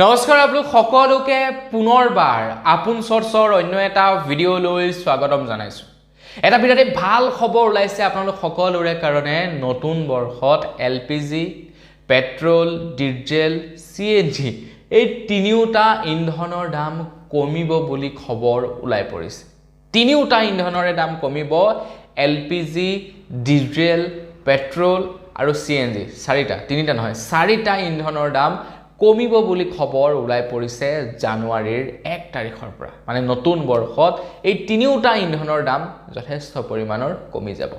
নমস্কাৰ আপোনালোক সকলোকে পুনৰবাৰ আপোন চৰ্চৰ অন্য এটা ভিডিঅ' লৈ স্বাগতম জনাইছো। এটা বিৰাট ভাল খবৰ ওলাইছে আপোনালোক সকলোৰে কাৰণে। নতুন বৰ্ষত এলপিজি, পেট্ৰল, ডিজেল, সিএনজি এই তিনিওটা ইন্ধনৰ দাম কমিব বুলি খবৰ ওলাই পৰিছে। তিনিওটা ইন্ধনৰে দাম কমিব, এলপিজি, ডিজেল, পেট্ৰল আৰু সিএনজি। তিনিটা নহয়, চাৰিটা ইন্ধনৰ দাম কমিব বুলি খবৰ ওলাই পৰিছে জানুৱাৰীৰ 1 তাৰিখৰ পৰা। মানে নতুন বৰ্ষত এই তিনিওটা ইন্ধনৰ দাম যথেষ্ট পৰিমাণৰ কমি যাব।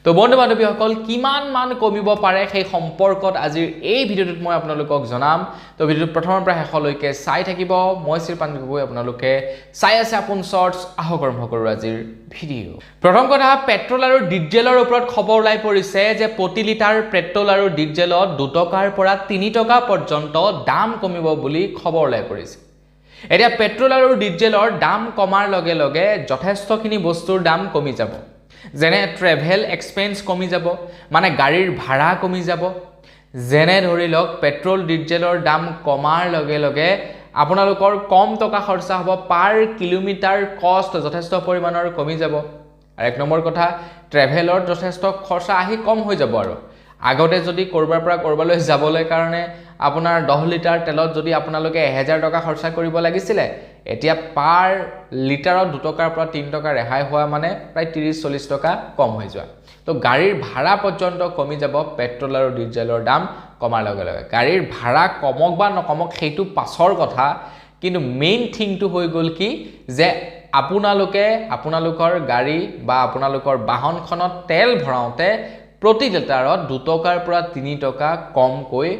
তো বন্ধু বান্ধৱীসকল, কিমান মান কমিব পাৰে সেই সম্পৰ্কত আজিৰ এই ভিডিঅ'টোত মই আপোনালোকক জনাম। তো ভিডিঅ'টো প্ৰথমৰ পৰা শেষলৈকে চাই থাকিব। মই শ্ৰীপান গগৈ, আপোনালোকে চাই আছে আপোন চৰ্চ। আহক আৰম্ভ কৰোঁ আজিৰ ভিডিঅ'। প্ৰথম কথা, পেট্ৰল আৰু ডিজেলৰ ওপৰত খবৰ ওলাই পৰিছে যে প্ৰতি লিটাৰ পেট্ৰল আৰু ডিজেলত 2 টকাৰ পৰা 3 টকা পৰ্যন্ত দাম কমিব বুলি খবৰ ওলাই পৰিছে। এতিয়া পেট্ৰল আৰু ডিজেলৰ দাম কমাৰ লগে লগে যথেষ্টখিনি বস্তুৰ দাম কমি যাব। যেনে ট্ৰেভেল এক্সপেন্স কমি যাব, মানে গাড়ীৰ ভাড়া কমি যাব। যেনে ধৰি লওক পেট্ৰল ডিজেলৰ দাম কমাৰ লগে লগে আপোনালোকৰ কম টকা খৰচা হ'ব, পাৰ কিলোমিটাৰ কষ্ট যথেষ্ট পৰিমাণৰ কমি যাব। আৰু 1 নম্বৰ কথা, ট্ৰেভেলৰ যথেষ্ট খৰচা আহি কম হৈ যাব। আৰু আগতে যদি কৰবাৰ পৰা কৰবালৈ যাবলৈ কাৰণে আপোনাৰ 10 লিটাৰ তেলত যদি আপোনালোকে 1000 টকা খৰচা কৰিব লাগিছিলে, এতিয়া পাৰ লিটাৰত 2 টকাৰ পৰা 3 টকা ৰেহাই হোৱা, মানে প্ৰায় 30-40 টকা কম হৈ যোৱা। তো গাড়ীৰ ভাড়া পৰ্যন্ত কমি যাব পেট্ৰল আৰু ডিজেলৰ দাম কমাৰ লগে লগে। গাড়ীৰ ভাড়া কমক বা নকমক সেইটো পাছৰ কথা, কিন্তু মেইন থিংটো হৈ গ'ল কি যে আপোনালোকৰ গাড়ী বা আপোনালোকৰ বাহনখনত তেল ভৰাওঁতে প্ৰতি লিটাৰত 2 টকাৰ পৰা 3 টকা কমকৈ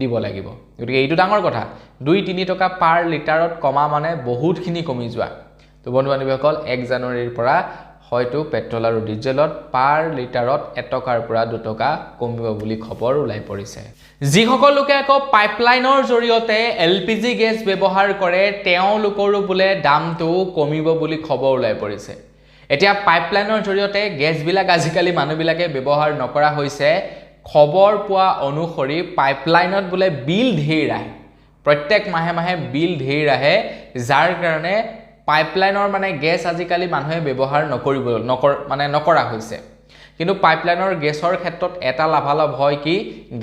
দিব লাগিব। গতিকে এইটো ডাঙৰ কথা। 2-3 টকা পাৰ লিটাৰত কমা মানে বহুতখিনি কমি যোৱা। তো বন্ধু বান্ধৱীসকল, 1 জানুৱাৰীৰ পৰা হয়তো পেট্ৰল আৰু ডিজেলত পাৰ লিটাৰত 1 টকাৰ পৰা 2 টকা কমিব বুলি খবৰ ওলাই পৰিছে। যিসকল লোকে আকৌ পাইপলাইনৰ জৰিয়তে এলপিজি গেছ ব্যৱহাৰ কৰে, তেওঁলোকৰো বোলে দামটো কমিব বুলি খবৰ ওলাই পৰিছে। এতিয়া পাইপলাইনৰ জৰিয়তে গেছবিলাক আজিকালি মানুহবিলাকে ব্যৱহাৰ নকৰা হৈছে। খবৰ পোৱা অনুসৰি পাইপলাইনত বোলে বিল ধেৰ আহে, প্ৰত্যেক মাহে মাহে বিল ধেৰ আহে, যাৰ কাৰণে পাইপলাইনৰ মানে গেছ আজিকালি মানুহে ব্যৱহাৰ নকৰা হৈছে। কিন্তু পাইপলাইনৰ গেছৰ ক্ষেত্ৰত এটা লাভালাভ হয় কি,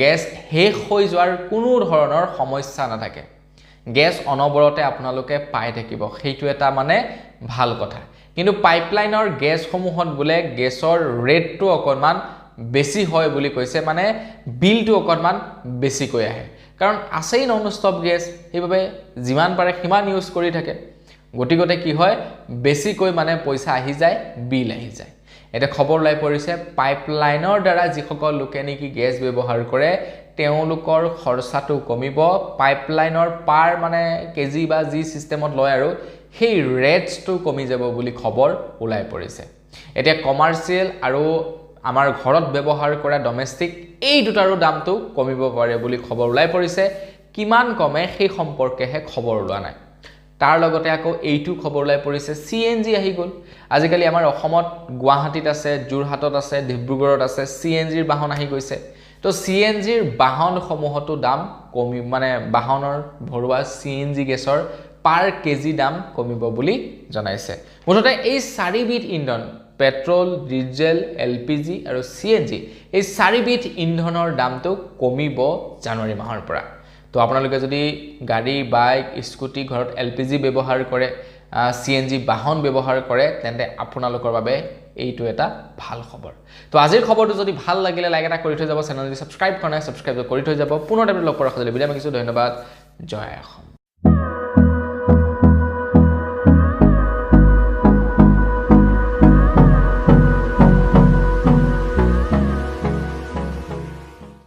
গেছ শেষ হৈ যোৱাৰ কোনো ধৰণৰ সমস্যা নাথাকে। গেছ অনবৰতে আপোনালোকে পাই থাকিব, সেইটো এটা মানে ভাল কথা। কিন্তু পাইপলাইনৰ গেছসমূহত বোলে গেছৰ ৰেটটো অকণমান বেছি হয় বুলি কৈছে, মানে বিলটো অকণমান বেছিকৈ আহে। কাৰণ আছেই নন ষ্টপ গেছ, সেইবাবে যিমান পাৰে সিমান ইউজ কৰি থাকে। গতিকে কি হয়, বেছিকৈ মানে পইচা আহি যায়, বিল আহি যায়। এতিয়া খবৰ ওলাই পৰিছে, পাইপলাইনৰ দ্বাৰা যিসকল লোকে নেকি গেছ ব্যৱহাৰ কৰে তেওঁলোকৰ খৰচাটো কমিব। পাইপলাইনৰ পাৰ মানে কেজি বা যি চিষ্টেমত লয় আৰু সেই ৰেটছটো কমি যাব বুলি খবৰ ওলাই পৰিছে। এতিয়া কমাৰ্চিয়েল আৰু আমাৰ ঘৰত ব্যৱহাৰ কৰা ডমেষ্টিক এই দুটাৰো দামটো কমিব পাৰে বুলি খবৰ ওলাই পৰিছে। কিমান কমে সেই সম্পৰ্কেহে খবৰ ওলোৱা নাই। তাৰ লগতে আকৌ এইটো খবৰ ওলাই পৰিছে, সিএনজি আহি গ'ল। আজিকালি আমাৰ অসমত গুৱাহাটীত আছে, যোৰহাটত আছে, ডিব্ৰুগড়ত আছে, সিএনজিৰ বাহন আহি গৈছে। তো সিএনজিৰ বাহনসমূহতো দাম কমি, মানে বাহনৰ ভৰোৱা সিএনজি গেছৰ পাৰ কেজি দাম কমিব বুলি জনাইছে। মুঠতে এই 4বিধ ইন্ধন, পেট্ৰল, ডিজেল, এলপিজি আৰু সিএনজি, এই 4বিধ ইন্ধনৰ দামটো কমিব জানুৱাৰী মাহৰ পৰা। তো আপোনালোকে যদি গাড়ী, বাইক, স্কুটি, ঘৰত এলপিজি ব্যৱহাৰ কৰে, সিএনজি বাহন ব্যৱহাৰ কৰে, তেন্তে আপোনালোকৰ বাবে এইটো এটা ভাল খবৰ। তো আজিৰ খবৰটো যদি ভাল লাগিলে লাইক এটা কৰি থৈ যাব, চেনেলটো ছাবস্ক্ৰাইব কৰা নাই ছাবস্ক্ৰাইব কৰি থৈ যাব। পুনৰ লগ পোৱাৰ সৈতে বিদায় মাগিছোঁ। ধন্যবাদ। জয় অসম।